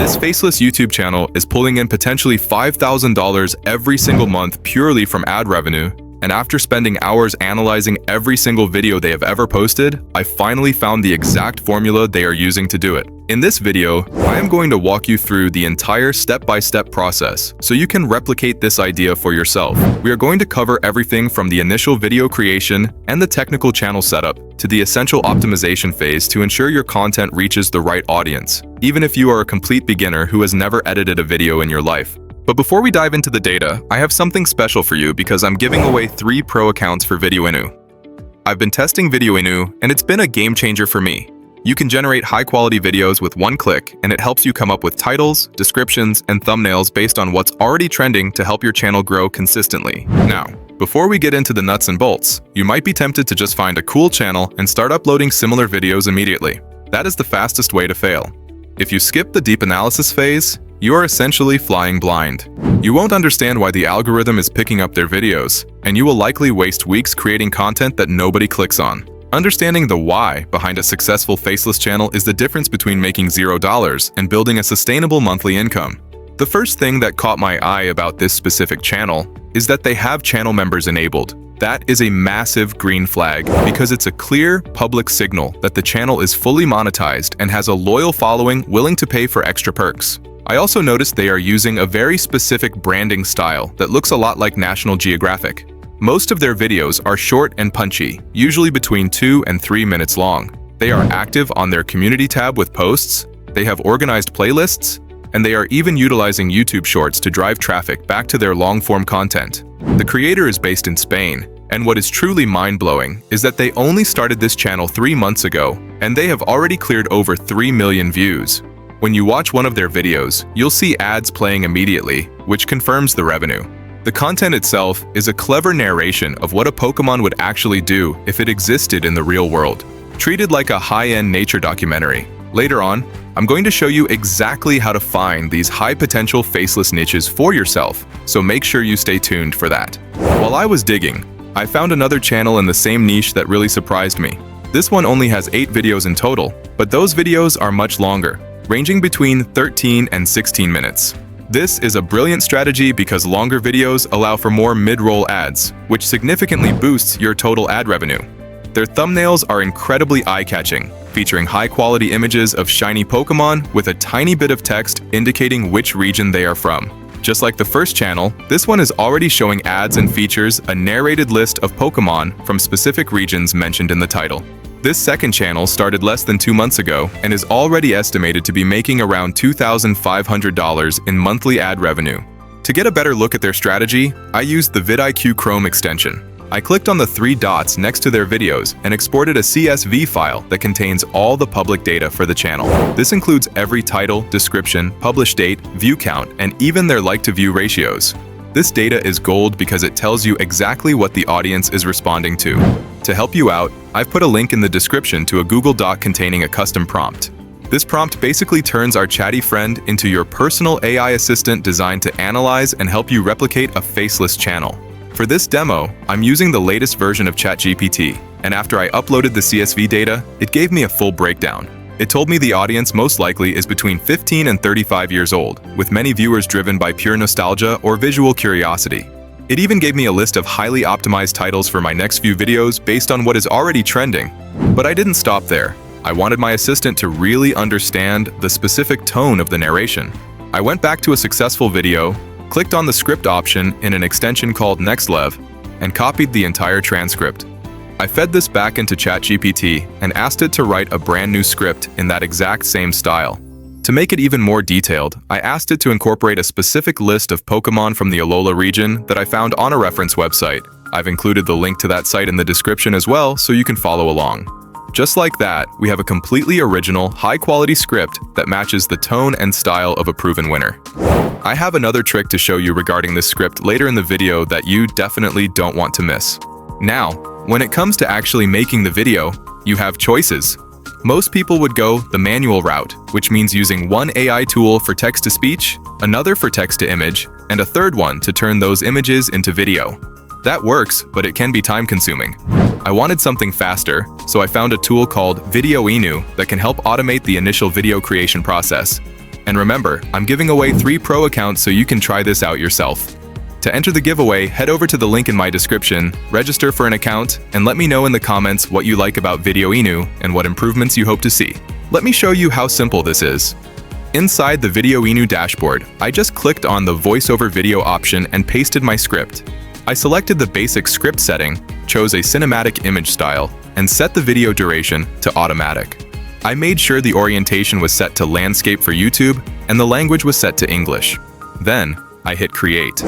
This Faceless YouTube channel is pulling in potentially $5,000 every single month purely from ad revenue, and after spending hours analyzing every single video they have ever posted, I finally found the exact formula they are using to do it. In this video, I am going to walk you through the entire step-by-step process so you can replicate this idea for yourself. We are going to cover everything from the initial video creation and the technical channel setup to the essential optimization phase to ensure your content reaches the right audience, even if you are a complete beginner who has never edited a video in your life. But before we dive into the data, I have something special for you because I'm giving away 3 pro accounts for Video Inu. I've been testing Video Inu, and it's been a game changer for me. You can generate high-quality videos with one click, and it helps you come up with titles, descriptions, and thumbnails based on what's already trending to help your channel grow consistently. Now, before we get into the nuts and bolts, you might be tempted to just find a cool channel and start uploading similar videos immediately. That is the fastest way to fail. If you skip the deep analysis phase, you are essentially flying blind. You won't understand why the algorithm is picking up their videos, and you will likely waste weeks creating content that nobody clicks on. Understanding the why behind a successful Faceless channel is the difference between making $0 and building a sustainable monthly income. The first thing that caught my eye about this specific channel is that they have channel members enabled. That is a massive green flag because it's a clear public signal that the channel is fully monetized and has a loyal following willing to pay for extra perks. I also noticed they are using a very specific branding style that looks a lot like National Geographic. Most of their videos are short and punchy, usually between 2 and 3 minutes long. They are active on their community tab with posts, they have organized playlists, and they are even utilizing YouTube Shorts to drive traffic back to their long-form content. The creator is based in Spain, and what is truly mind-blowing is that they only started this channel 3 months ago, and they have already cleared over 3 million views. When you watch one of their videos, you'll see ads playing immediately, which confirms the revenue. The content itself is a clever narration of what a Pokemon would actually do if it existed in the real world, treated like a high-end nature documentary. Later on, I'm going to show you exactly how to find these high-potential faceless niches for yourself, so make sure you stay tuned for that. While I was digging, I found another channel in the same niche that really surprised me. This one only has 8 videos in total, but those videos are much longer, ranging between 13 and 16 minutes. This is a brilliant strategy because longer videos allow for more mid-roll ads, which significantly boosts your total ad revenue. Their thumbnails are incredibly eye-catching, featuring high-quality images of shiny Pokemon with a tiny bit of text indicating which region they are from. Just like the first channel, this one is already showing ads and features a narrated list of Pokemon from specific regions mentioned in the title. This second channel started less than 2 months ago and is already estimated to be making around $2,500 in monthly ad revenue. To get a better look at their strategy, I used the vidIQ Chrome extension. I clicked on the 3 dots next to their videos and exported a CSV file that contains all the public data for the channel. This includes every title, description, publish date, view count, and even their like-to-view ratios. This data is gold because it tells you exactly what the audience is responding to. To help you out, I've put a link in the description to a Google Doc containing a custom prompt. This prompt basically turns our chatty friend into your personal AI assistant designed to analyze and help you replicate a faceless channel. For this demo, I'm using the latest version of ChatGPT, and after I uploaded the CSV data, it gave me a full breakdown. It told me the audience most likely is between 15 and 35 years old, with many viewers driven by pure nostalgia or visual curiosity. It even gave me a list of highly optimized titles for my next few videos based on what is already trending. But I didn't stop there. I wanted my assistant to really understand the specific tone of the narration. I went back to a successful video, clicked on the script option in an extension called NextLev, and copied the entire transcript. I fed this back into ChatGPT and asked it to write a brand new script in that exact same style. To make it even more detailed, I asked it to incorporate a specific list of Pokemon from the Alola region that I found on a reference website. I've included the link to that site in the description as well, so you can follow along. Just like that, we have a completely original, high-quality script that matches the tone and style of a proven winner. I have another trick to show you regarding this script later in the video that you definitely don't want to miss. Now, when it comes to actually making the video, you have choices. Most people would go the manual route, which means using one AI tool for text-to-speech, another for text-to-image, and a third one to turn those images into video. That works, but it can be time-consuming. I wanted something faster, so I found a tool called Video Inu that can help automate the initial video creation process. And remember, I'm giving away 3 pro accounts so you can try this out yourself. To enter the giveaway, head over to the link in my description, register for an account, and let me know in the comments what you like about Video Inu and what improvements you hope to see. Let me show you how simple this is. Inside the Video Inu dashboard, I just clicked on the voiceover video option and pasted my script. I selected the basic script setting, chose a cinematic image style, and set the video duration to automatic. I made sure the orientation was set to landscape for YouTube and the language was set to English. Then, I hit create.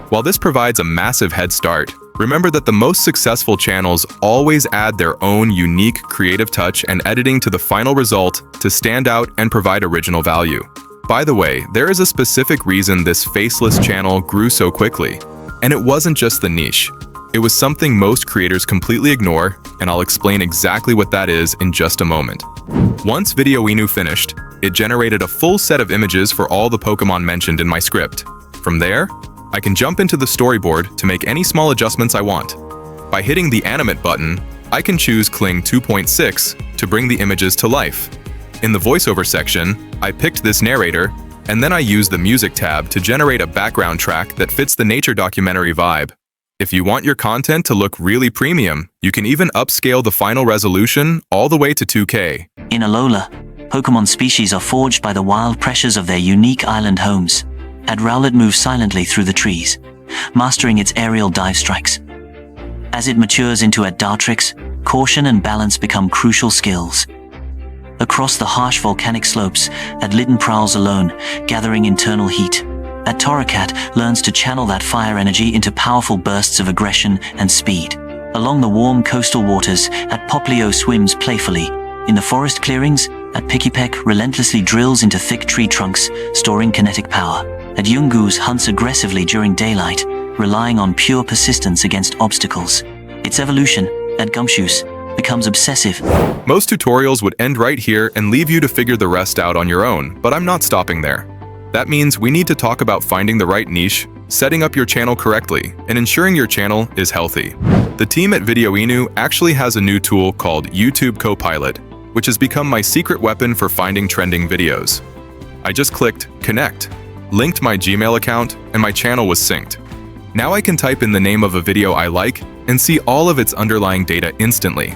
While this provides a massive head start, remember that the most successful channels always add their own unique creative touch and editing to the final result to stand out and provide original value. By the way, there is a specific reason this Faceless channel grew so quickly. And it wasn't just the niche. It was something most creators completely ignore, and I'll explain exactly what that is in just a moment. Once Video Inu finished, it generated a full set of images for all the Pokemon mentioned in my script. From there, I can jump into the storyboard to make any small adjustments I want. By hitting the animate button, I can choose Kling 2.6 to bring the images to life. In the voiceover section, I picked this narrator, and then I used the music tab to generate a background track that fits the nature documentary vibe. If you want your content to look really premium, you can even upscale the final resolution all the way to 2K. In Alola, Pokemon species are forged by the wild pressures of their unique island homes. And Rowlet moves silently through the trees, mastering its aerial dive strikes. As it matures into a Dartrix, caution and balance become crucial skills. Across the harsh volcanic slopes, Adlitten prowls alone, gathering internal heat. At Torracat learns to channel that fire energy into powerful bursts of aggression and speed. Along the warm coastal waters, at Poplio swims playfully. In the forest clearings, at Pikipek relentlessly drills into thick tree trunks, storing kinetic power. At Yungoos hunts aggressively during daylight, relying on pure persistence against obstacles. Its evolution, at Gumshoos, becomes obsessive. Most tutorials would end right here and leave you to figure the rest out on your own, but I'm not stopping there. That means we need to talk about finding the right niche, setting up your channel correctly, and ensuring your channel is healthy. The team at Video Inu actually has a new tool called YouTube Copilot, which has become my secret weapon for finding trending videos. I just clicked Connect, linked my Gmail account, and my channel was synced. Now I can type in the name of a video I like and see all of its underlying data instantly.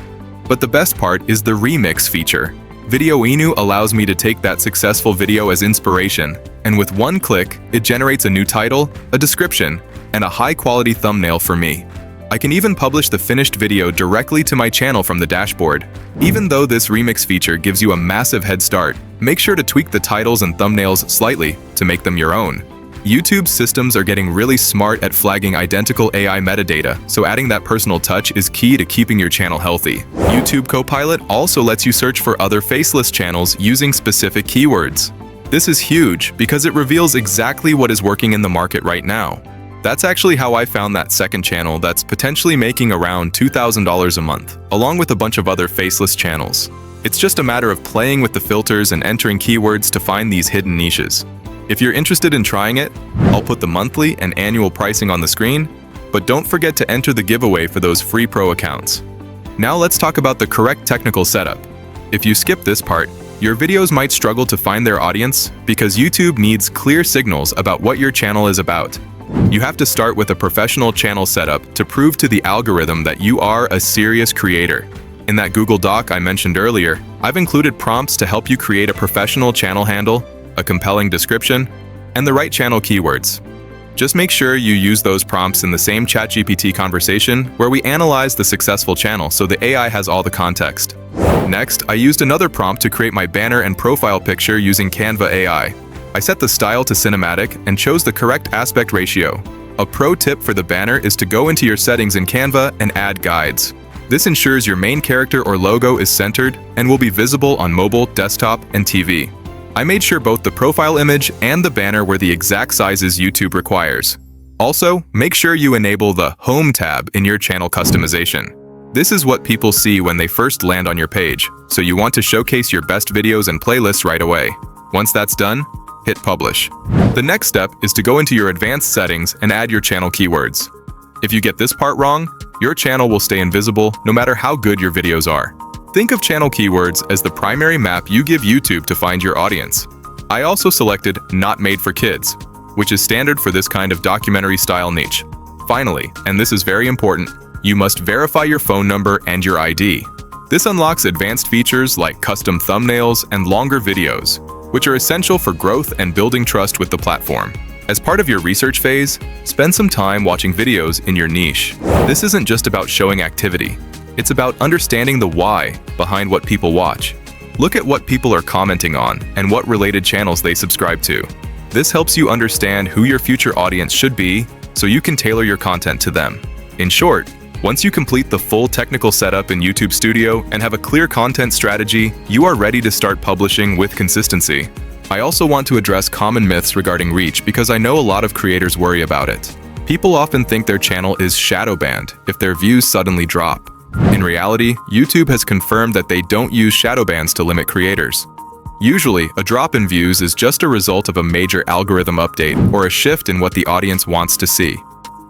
But the best part is the remix feature. Video Inu allows me to take that successful video as inspiration, and with one click, it generates a new title, a description, and a high-quality thumbnail for me. I can even publish the finished video directly to my channel from the dashboard. Even though this remix feature gives you a massive head start, make sure to tweak the titles and thumbnails slightly to make them your own. YouTube's systems are getting really smart at flagging identical AI metadata, so adding that personal touch is key to keeping your channel healthy. YouTube Copilot also lets you search for other Faceless channels using specific keywords. This is huge because it reveals exactly what is working in the market right now. That's actually how I found that second channel that's potentially making around $2,000 a month, along with a bunch of other Faceless channels. It's just a matter of playing with the filters and entering keywords to find these hidden niches. If you're interested in trying it, I'll put the monthly and annual pricing on the screen, but don't forget to enter the giveaway for those free pro accounts. Now let's talk about the correct technical setup. If you skip this part, your videos might struggle to find their audience because YouTube needs clear signals about what your channel is about. You have to start with a professional channel setup to prove to the algorithm that you are a serious creator. In that Google Doc I mentioned earlier, I've included prompts to help you create a professional channel handle, a compelling description, and the right channel keywords. Just make sure you use those prompts in the same ChatGPT conversation where we analyze the successful channel so the AI has all the context. Next, I used another prompt to create my banner and profile picture using Canva AI. I set the style to cinematic and chose the correct aspect ratio. A pro tip for the banner is to go into your settings in Canva and add guides. This ensures your main character or logo is centered and will be visible on mobile, desktop, and TV. I made sure both the profile image and the banner were the exact sizes YouTube requires. Also, make sure you enable the Home tab in your channel customization. This is what people see when they first land on your page, so you want to showcase your best videos and playlists right away. Once that's done, hit Publish. The next step is to go into your advanced settings and add your channel keywords. If you get this part wrong, your channel will stay invisible no matter how good your videos are. Think of channel keywords as the primary map you give YouTube to find your audience. I also selected Not Made for Kids, which is standard for this kind of documentary-style niche. Finally, and this is very important, you must verify your phone number and your ID. This unlocks advanced features like custom thumbnails and longer videos, which are essential for growth and building trust with the platform. As part of your research phase, spend some time watching videos in your niche. This isn't just about showing activity. It's about understanding the why behind what people watch. Look at what people are commenting on and what related channels they subscribe to. This helps you understand who your future audience should be so you can tailor your content to them. In short, once you complete the full technical setup in YouTube Studio and have a clear content strategy, you are ready to start publishing with consistency. I also want to address common myths regarding reach because I know a lot of creators worry about it. People often think their channel is shadow banned if their views suddenly drop. In reality, YouTube has confirmed that they don't use shadow bans to limit creators. Usually, a drop in views is just a result of a major algorithm update or a shift in what the audience wants to see.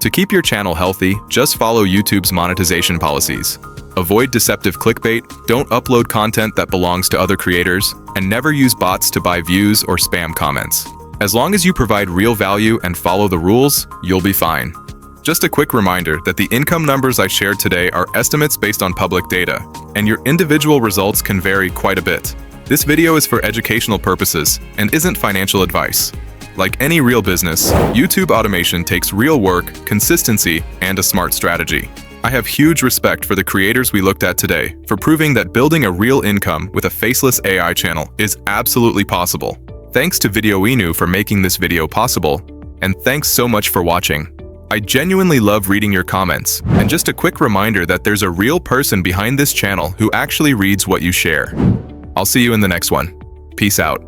To keep your channel healthy, just follow YouTube's monetization policies. Avoid deceptive clickbait, don't upload content that belongs to other creators, and never use bots to buy views or spam comments. As long as you provide real value and follow the rules, you'll be fine. Just a quick reminder that the income numbers I shared today are estimates based on public data, and your individual results can vary quite a bit. This video is for educational purposes and isn't financial advice. Like any real business, YouTube automation takes real work, consistency, and a smart strategy. I have huge respect for the creators we looked at today for proving that building a real income with a faceless AI channel is absolutely possible. Thanks to Video Inu for making this video possible, and thanks so much for watching. I genuinely love reading your comments, and just a quick reminder that there's a real person behind this channel who actually reads what you share. I'll see you in the next one. Peace out.